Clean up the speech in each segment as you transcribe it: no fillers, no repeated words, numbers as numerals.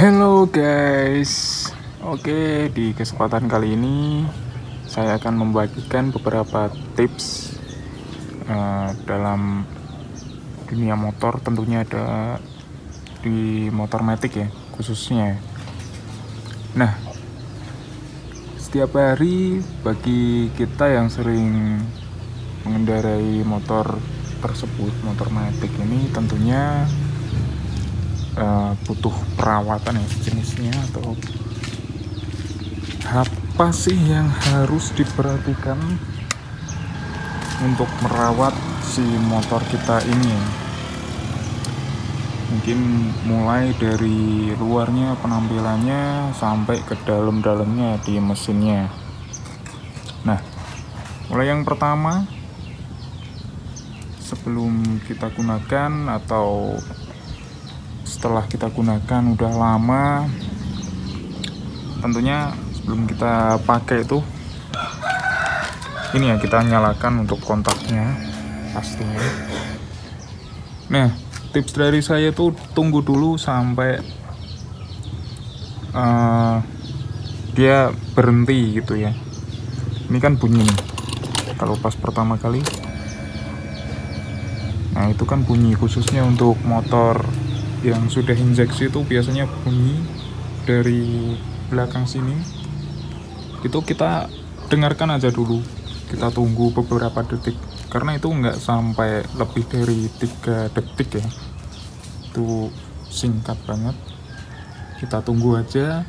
Halo guys, oke, di kesempatan kali ini saya akan membagikan beberapa tips dalam dunia motor, tentunya ada di motor matic ya khususnya. Nah, setiap hari bagi kita yang sering mengendarai motor tersebut, motor matic ini tentunya butuh perawatan ya sejenisnya, atau apa sih yang harus diperhatikan untuk merawat si motor kita ini ya. Mungkin mulai dari luarnya, penampilannya, sampai ke dalam-dalamnya di mesinnya. Nah, mulai yang pertama, sebelum kita gunakan atau setelah kita gunakan udah lama, tentunya sebelum kita pakai itu ini ya, kita nyalakan untuk kontaknya pastinya. Nah, tips dari saya tuh tunggu dulu sampai dia berhenti gitu ya. Ini kan bunyi nih kalau pas pertama kali. Nah, itu kan bunyi khususnya untuk motor yang sudah injeksi itu biasanya bunyi dari belakang sini. Itu kita dengarkan aja dulu, kita tunggu beberapa detik, karena itu nggak sampai lebih dari 3 detik ya, itu singkat banget. Kita tunggu aja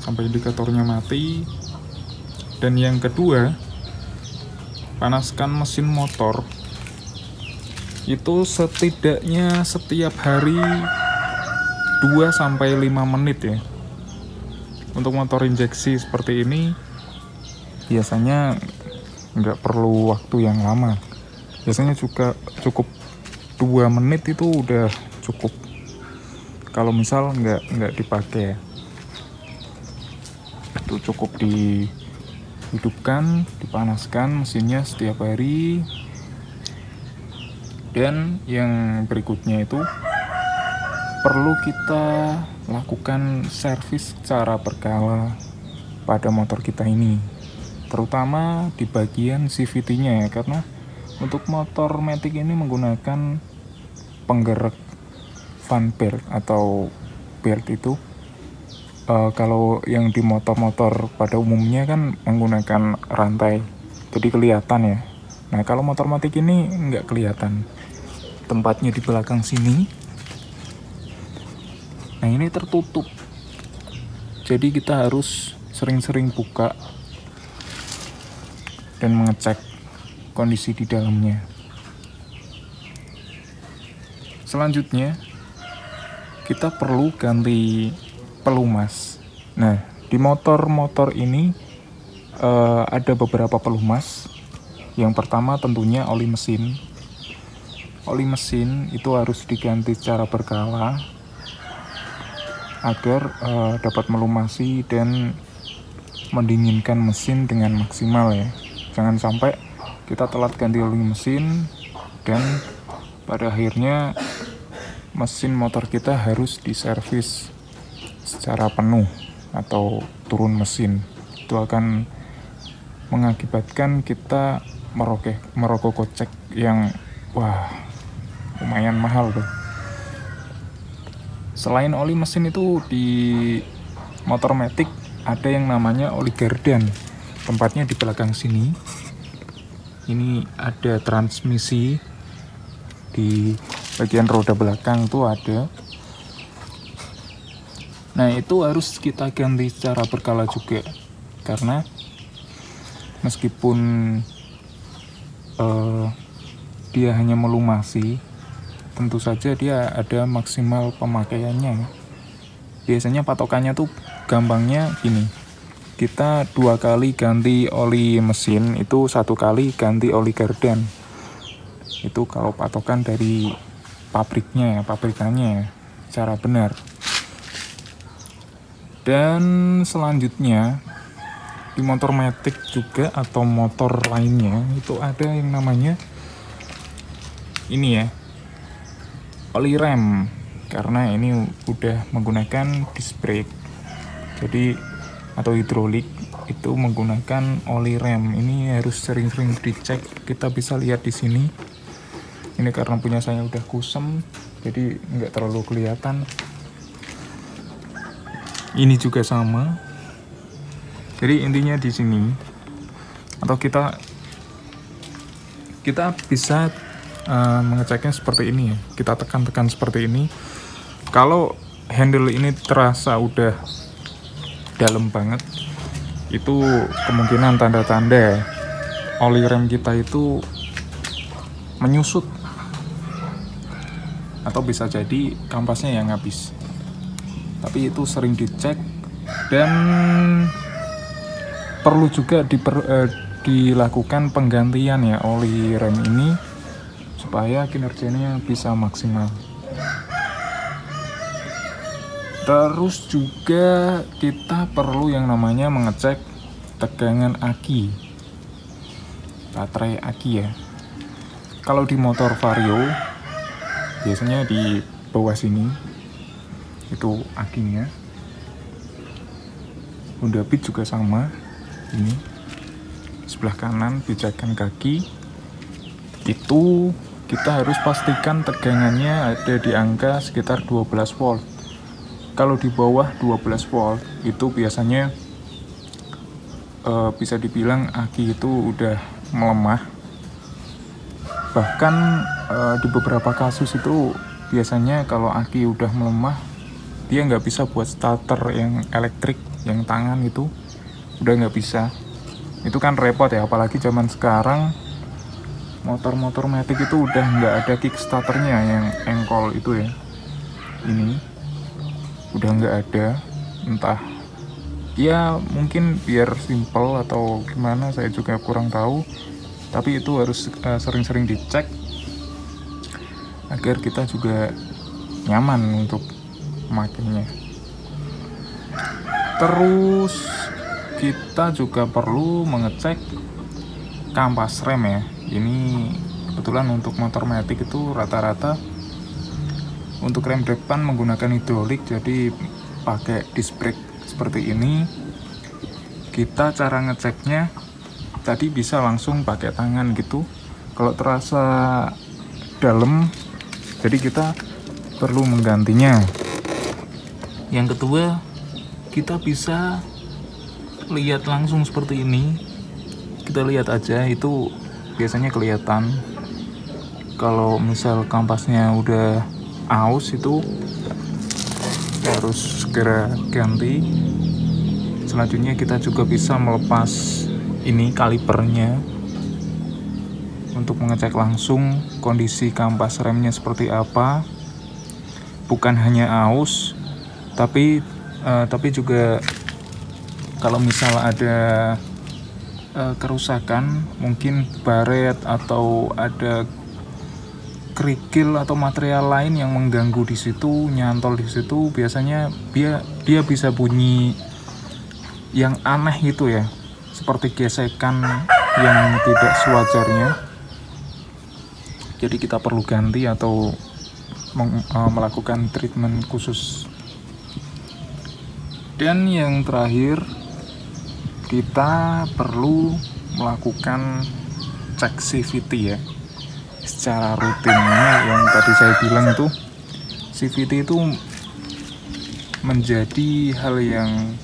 sampai indikatornya mati. Dan yang kedua, panaskan mesin motor itu setidaknya setiap hari 2-5 menit ya. Untuk motor injeksi seperti ini biasanya nggak perlu waktu yang lama, biasanya juga cukup 2 menit itu udah cukup kalau misal nggak dipakai. Itu cukup dihidupkan, dipanaskan mesinnya setiap hari. Dan yang berikutnya itu perlu kita lakukan servis secara berkala pada motor kita ini, terutama di bagian CVT-nya ya, karena untuk motor matic ini menggunakan penggerak fan belt atau belt itu. Kalau yang di motor-motor pada umumnya kan menggunakan rantai, jadi kelihatan ya. Nah, kalau motor matic ini nggak kelihatan, tempatnya di belakang sini. Nah, ini tertutup, jadi kita harus sering-sering buka dan mengecek kondisi di dalamnya. Selanjutnya, kita perlu ganti pelumas. Nah, di motor-motor ini ada beberapa pelumas. Yang pertama tentunya oli mesin. Oli mesin itu harus diganti secara berkala agar dapat melumasi dan mendinginkan mesin dengan maksimal ya. Jangan sampai kita telat ganti oli mesin dan pada akhirnya mesin motor kita harus diservis secara penuh atau turun mesin. Itu akan mengakibatkan kita merogoh kocek yang lumayan mahal tuh. Selain oli mesin itu, di motor matic ada yang namanya oli gardan, tempatnya di belakang sini. Ini ada transmisi di bagian roda belakang tuh ada. Nah, itu harus kita ganti secara berkala juga, karena meskipun dia hanya melumasi, tentu saja dia ada maksimal pemakaiannya. Biasanya patokannya tuh gampangnya gini, kita 2 kali ganti oli mesin, itu 1 kali ganti oli gardan. Itu kalau patokan dari pabrikannya secara benar. Dan selanjutnya di motor matic juga atau motor lainnya itu ada yang namanya ini ya, oli rem. karena ini udah menggunakan disc brake, jadi atau hidrolik itu menggunakan oli rem. Ini harus sering-sering dicek. Kita bisa lihat di sini. Ini karena punya saya udah kusem, jadi nggak terlalu kelihatan. Ini juga sama. Jadi intinya di sini, atau kita bisa mengeceknya seperti ini ya. Kita tekan-tekan seperti ini. Kalau handle ini terasa udah dalam banget, itu kemungkinan tanda-tanda oli rem kita itu menyusut, atau bisa jadi kampasnya yang habis. Tapi itu sering dicek, dan perlu juga dilakukan penggantian ya oli rem ini supaya kinerjanya bisa maksimal. Terus juga kita perlu yang namanya mengecek tegangan aki, baterai aki ya. Kalau di motor Vario biasanya di bawah sini itu akinya. Honda Beat juga sama, ini sebelah kanan pijakan kaki. Itu kita harus pastikan tegangannya ada di angka sekitar 12 volt. Kalau di bawah 12 volt itu biasanya bisa dibilang aki itu udah melemah. Bahkan di beberapa kasus itu biasanya kalau aki udah melemah, dia nggak bisa buat starter yang elektrik, yang tangan itu udah nggak bisa. Itu kan repot ya, apalagi zaman sekarang motor-motor matic itu udah nggak ada kickstarternya yang engkol itu ya. Ini udah nggak ada, entah ya mungkin biar simple atau gimana, saya juga kurang tahu. Tapi itu harus sering-sering dicek agar kita juga nyaman untuk memakainya. Terus kita juga perlu mengecek kampas rem ya. Ini kebetulan untuk motor matic itu rata-rata untuk rem depan menggunakan hidrolik, jadi pakai disc brake seperti ini. Kita cara ngeceknya tadi bisa langsung pakai tangan gitu. Kalau terasa dalam, jadi kita perlu menggantinya. Yang kedua, kita bisa lihat langsung seperti ini. Kita lihat aja, itu biasanya kelihatan. Kalau misal kampasnya udah aus, itu harus segera ganti. Selanjutnya kita juga bisa melepas ini kalipernya untuk mengecek langsung kondisi kampas remnya seperti apa. Bukan hanya aus, tapi juga kalau misal ada kerusakan, mungkin baret atau ada kerikil atau material lain yang mengganggu di situ, nyantol di situ, biasanya dia bisa bunyi yang aneh gitu ya, seperti gesekan yang tidak sewajarnya. Jadi kita perlu ganti atau melakukan treatment khusus. Dan yang terakhir, kita perlu melakukan cek CVT ya secara rutin. Ini yang tadi saya bilang itu, CVT itu menjadi hal yang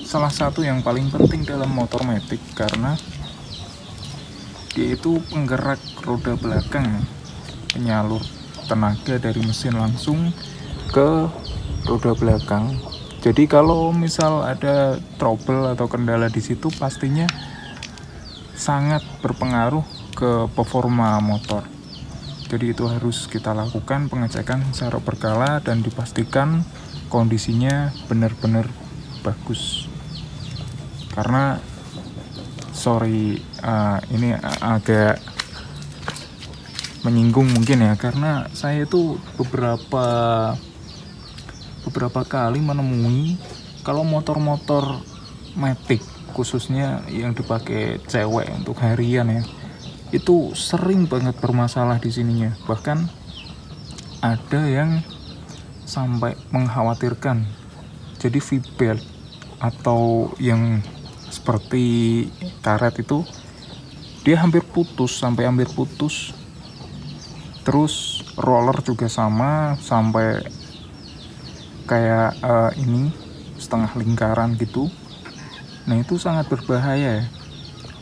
salah satu yang paling penting dalam motor matic, karena dia itu penggerak roda belakang, penyalur tenaga dari mesin langsung ke roda belakang. Jadi kalau misal ada trouble atau kendala di situ, pastinya sangat berpengaruh ke performa motor. Jadi itu harus kita lakukan pengecekan secara berkala dan dipastikan kondisinya benar-benar bagus. Karena ini agak menyinggung mungkin ya, karena saya itu beberapa kali menemui kalau motor-motor matic khususnya yang dipakai cewek untuk harian ya, itu sering banget bermasalah di sininya. Bahkan ada yang sampai mengkhawatirkan. Jadi V-belt atau yang seperti karet itu dia hampir putus, sampai hampir putus. Terus roller juga sama, sampai kayak ini setengah lingkaran gitu. Nah itu sangat berbahaya ya.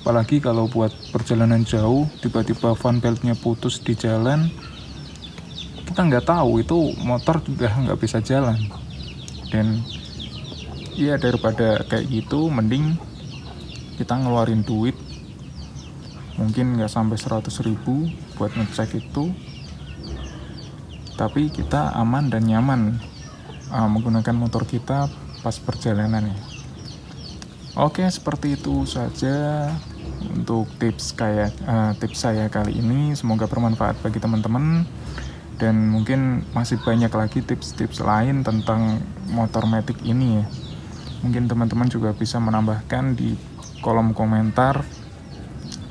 Apalagi kalau buat perjalanan jauh, tiba-tiba fan beltnya putus di jalan, kita nggak tahu, itu motor juga nggak bisa jalan. Dan ya daripada kayak gitu, mending kita ngeluarin duit mungkin nggak sampai 100.000 buat ngecek itu, tapi kita aman dan nyaman menggunakan motor kita pas perjalanan ya. Oke, seperti itu saja untuk tips saya kali ini. Semoga bermanfaat bagi teman-teman, dan mungkin masih banyak lagi tips-tips lain tentang motor matic ini ya. Mungkin teman-teman juga bisa menambahkan di kolom komentar,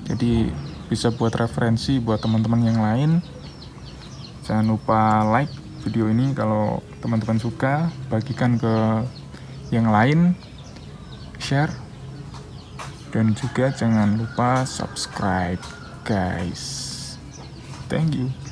jadi bisa buat referensi buat teman-teman yang lain. Jangan lupa like video ini kalau teman-teman suka, bagikan ke yang lain, share, dan juga jangan lupa subscribe guys. Thank you.